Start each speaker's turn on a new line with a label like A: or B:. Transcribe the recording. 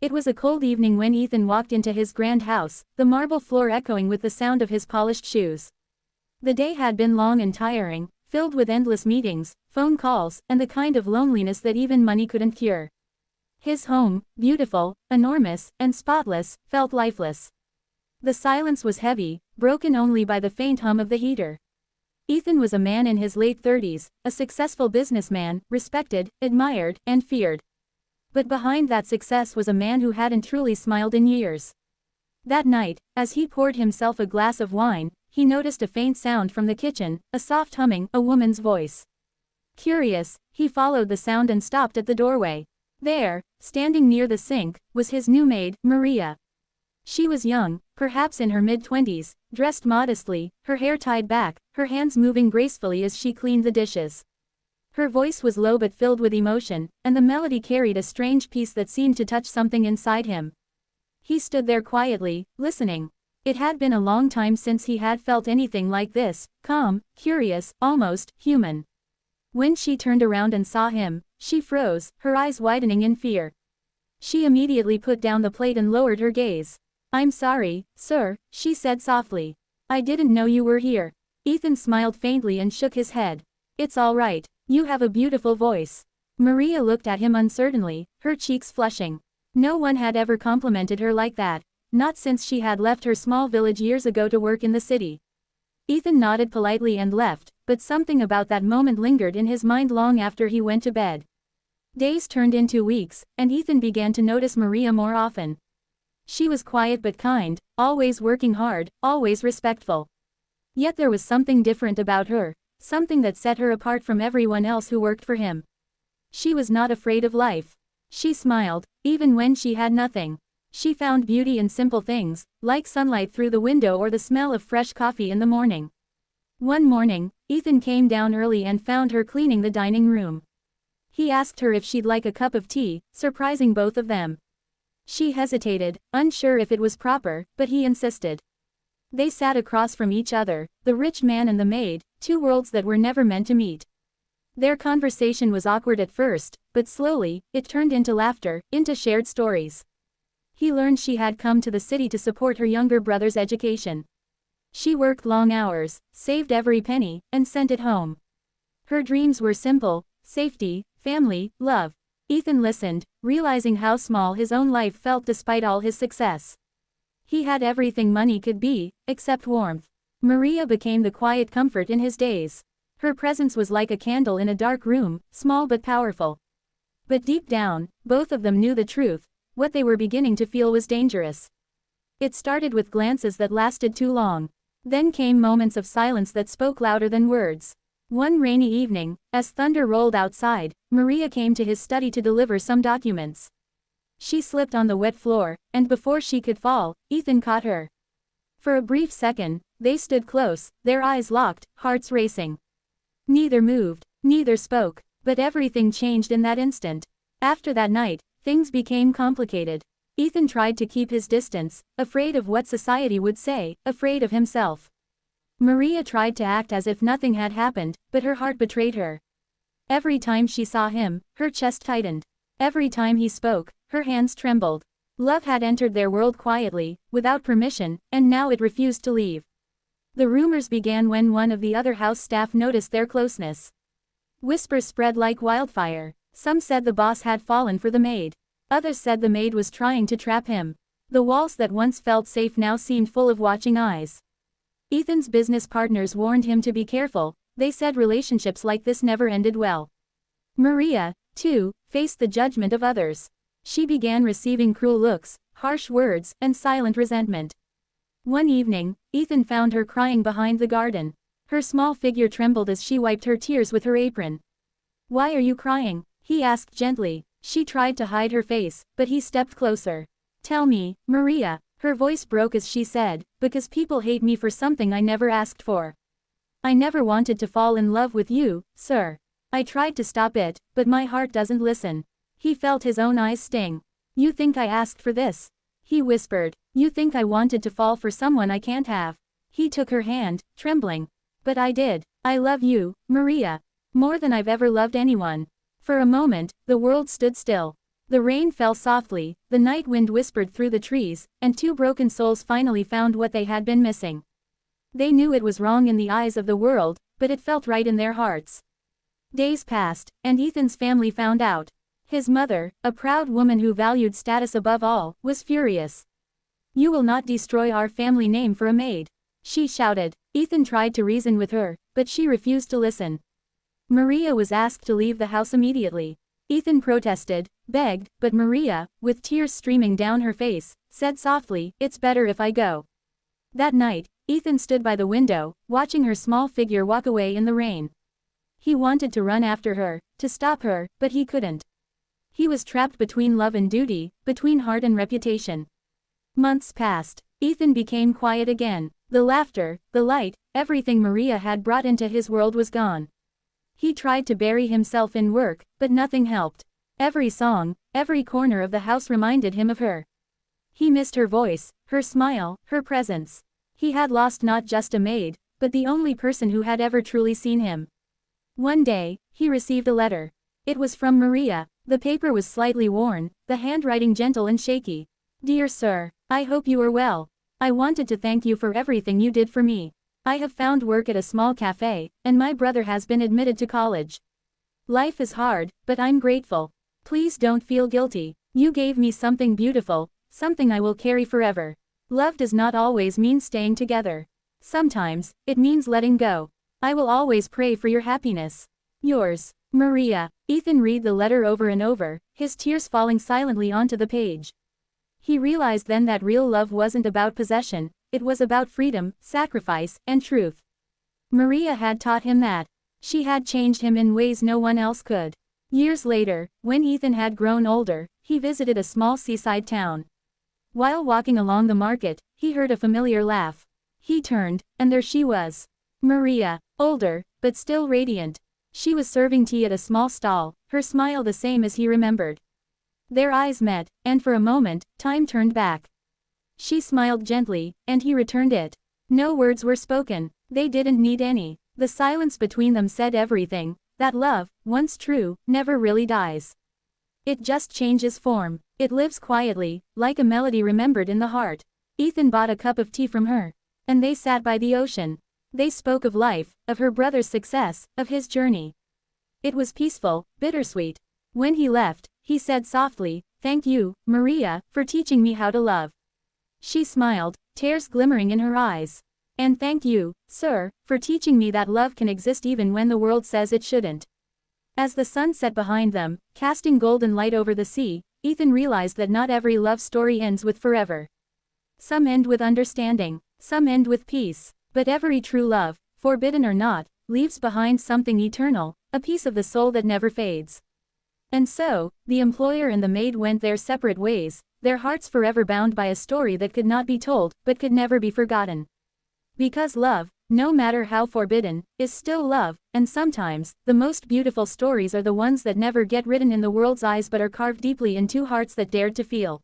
A: It was a cold evening when Ethan walked into his grand house, the marble floor echoing with the sound of his polished shoes. The day had been long and tiring, filled with endless meetings, phone calls, and the kind of loneliness that even money couldn't cure. His home, beautiful, enormous, and spotless, felt lifeless. The silence was heavy, broken only by the faint hum of the heater. Ethan was a man in his late 30s, a successful businessman, respected, admired, and feared. But behind that success was a man who hadn't truly smiled in years. That night, as he poured himself a glass of wine, he noticed a faint sound from the kitchen, a soft humming, a woman's voice. Curious, he followed the sound and stopped at the doorway. There, standing near the sink, was his new maid, Maria. She was young, perhaps in her mid-20s, dressed modestly, her hair tied back, her hands moving gracefully as she cleaned the dishes. Her voice was low but filled with emotion, and the melody carried a strange peace that seemed to touch something inside him. He stood there quietly, listening. It had been a long time since he had felt anything like this, calm, curious, almost human. When she turned around and saw him, she froze, her eyes widening in fear. She immediately put down the plate and lowered her gaze. "I'm sorry, sir," she said softly. "I didn't know you were here." Ethan smiled faintly and shook his head. "It's all right. You have a beautiful voice." Maria looked at him uncertainly, her cheeks flushing. No one had ever complimented her like that, not since she had left her small village years ago to work in the city. Ethan nodded politely and left, but something about that moment lingered in his mind long after he went to bed. Days turned into weeks, and Ethan began to notice Maria more often. She was quiet but kind, always working hard, always respectful. Yet there was something different about her, something that set her apart from everyone else who worked for him. She was not afraid of life. She smiled, even when she had nothing. She found beauty in simple things, like sunlight through the window or the smell of fresh coffee in the morning. One morning, Ethan came down early and found her cleaning the dining room. He asked her if she'd like a cup of tea, surprising both of them. She hesitated, unsure if it was proper, but he insisted. They sat across from each other, the rich man and the maid, two worlds that were never meant to meet. Their conversation was awkward at first, but slowly, it turned into laughter, into shared stories. He learned she had come to the city to support her younger brother's education. She worked long hours, saved every penny, and sent it home. Her dreams were simple: safety, family, love. Ethan listened, realizing how small his own life felt despite all his success. He had everything money could be, except warmth. Maria became the quiet comfort in his days. Her presence was like a candle in a dark room, small but powerful. But deep down, both of them knew the truth: what they were beginning to feel was dangerous. It started with glances that lasted too long. Then came moments of silence that spoke louder than words. One rainy evening, as thunder rolled outside, Maria came to his study to deliver some documents. She slipped on the wet floor, and before she could fall, Ethan caught her. For a brief second, they stood close, their eyes locked, hearts racing. Neither moved, neither spoke, but everything changed in that instant. After that night, things became complicated. Ethan tried to keep his distance, afraid of what society would say, afraid of himself. Maria tried to act as if nothing had happened, but her heart betrayed her. Every time she saw him, her chest tightened. Every time he spoke, her hands trembled. Love had entered their world quietly, without permission, and now it refused to leave. The rumors began when one of the other house staff noticed their closeness. Whispers spread like wildfire. Some said the boss had fallen for the maid. Others said the maid was trying to trap him. The walls that once felt safe now seemed full of watching eyes. Ethan's business partners warned him to be careful. They said relationships like this never ended well. Maria, too, faced the judgment of others. She began receiving cruel looks, harsh words, and silent resentment. One evening, Ethan found her crying behind the garden. Her small figure trembled as she wiped her tears with her apron. "Why are you crying?" he asked gently. She tried to hide her face, but he stepped closer. "Tell me, Maria." Her voice broke as she said, "Because people hate me for something I never asked for. I never wanted to fall in love with you, sir. I tried to stop it, but my heart doesn't listen." He felt his own eyes sting. "You think I asked for this?" he whispered. "You think I wanted to fall for someone I can't have?" He took her hand, trembling. "But I did. I love you, Maria. More than I've ever loved anyone." For a moment, the world stood still. The rain fell softly, the night wind whispered through the trees, and two broken souls finally found what they had been missing. They knew it was wrong in the eyes of the world, but it felt right in their hearts. Days passed, and Ethan's family found out. His mother, a proud woman who valued status above all, was furious. "You will not destroy our family name for a maid," she shouted. Ethan tried to reason with her, but she refused to listen. Maria was asked to leave the house immediately. Ethan protested, begged, but Maria, with tears streaming down her face, said softly, "It's better if I go." That night, Ethan stood by the window, watching her small figure walk away in the rain. He wanted to run after her, to stop her, but he couldn't. He was trapped between love and duty, between heart and reputation. Months passed. Ethan became quiet again. The laughter, the light, everything Maria had brought into his world was gone. He tried to bury himself in work, but nothing helped. Every song, every corner of the house reminded him of her. He missed her voice, her smile, her presence. He had lost not just a maid, but the only person who had ever truly seen him. One day, he received a letter. It was from Maria. The paper was slightly worn, the handwriting gentle and shaky. "Dear sir, I hope you are well. I wanted to thank you for everything you did for me. I have found work at a small cafe, and my brother has been admitted to college. Life is hard, but I'm grateful. Please don't feel guilty. You gave me something beautiful, something I will carry forever. Love does not always mean staying together. Sometimes, it means letting go. I will always pray for your happiness. Yours, Maria." Ethan read the letter over and over, his tears falling silently onto the page. He realized then that real love wasn't about possession, it was about freedom, sacrifice, and truth. Maria had taught him that. She had changed him in ways no one else could. Years later, when Ethan had grown older, he visited a small seaside town. While walking along the market, he heard a familiar laugh. He turned, and there she was. Maria, older, but still radiant. She was serving tea at a small stall, her smile the same as he remembered. Their eyes met, and for a moment, time turned back. She smiled gently, and he returned it. No words were spoken. They didn't need any. The silence between them said everything, that love, once true, never really dies. It just changes form. It lives quietly, like a melody remembered in the heart. Ethan bought a cup of tea from her. And they sat by the ocean. They spoke of life, of her brother's success, of his journey. It was peaceful, bittersweet. When he left, he said softly, "Thank you, Maria, for teaching me how to love." She smiled, tears glimmering in her eyes. "And thank you, sir, for teaching me that love can exist even when the world says it shouldn't." As the sun set behind them, casting golden light over the sea, Ethan realized that not every love story ends with forever. Some end with understanding, some end with peace. But every true love, forbidden or not, leaves behind something eternal, a piece of the soul that never fades. And so, the employer and the maid went their separate ways, their hearts forever bound by a story that could not be told, but could never be forgotten. Because love, no matter how forbidden, is still love, and sometimes, the most beautiful stories are the ones that never get written in the world's eyes but are carved deeply in two hearts that dared to feel.